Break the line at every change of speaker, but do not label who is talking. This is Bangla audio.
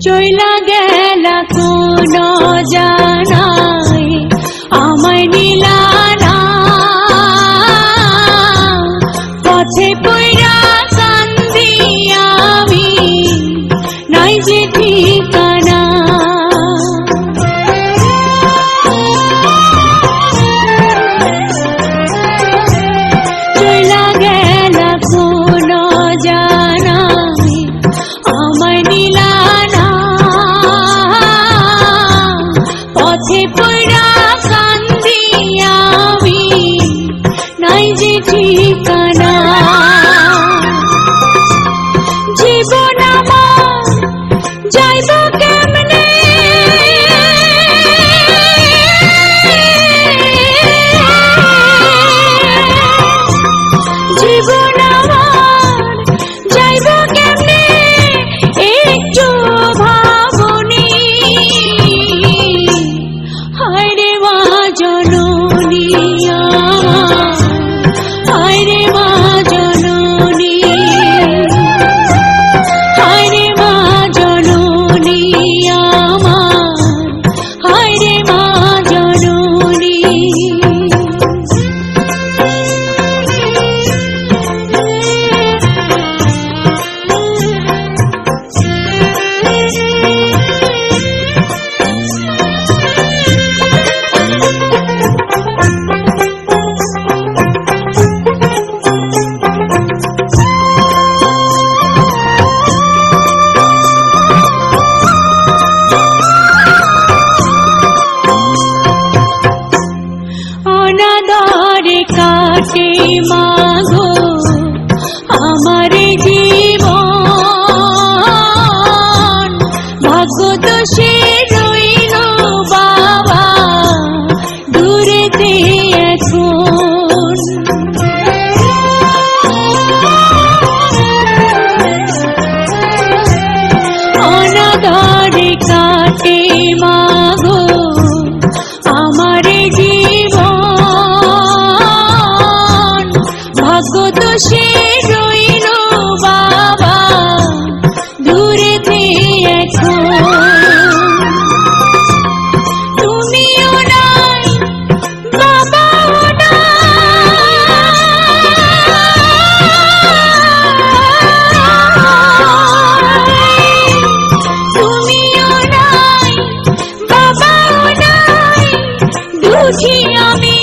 চইলা গেলা কোন জানাই আমায় নিলা না, পথে পইরা কান্দি আমি নাই যে ঠিকানা। চইলা গেলা কোন জানাই আমায় নিলা না, পথে পইরা কান্দি আমি নাই যে ঠিকানা। জীবন আমার যাইব কেমনে, জীবন আমার যাইব কেমনে একটু ভাবনি। হায়রে মা জননী আমার, হায়রে মা জননী, হায়রে মা জননী আমার, হায়রে মা জননী। অনাদরে কাটে মাগো আমার জীবন, ভাগ্য দোষে রইল বাবা দূরেতে এখন। অনাদরে কাটে মাগো আমার জীবন, ভাগ্য দোষে রইল বাবা দূরেতে এখন। তুমিও নাই বাবাও নাই, তুমিও নাই বাবাও নাই, দুঃখী আমি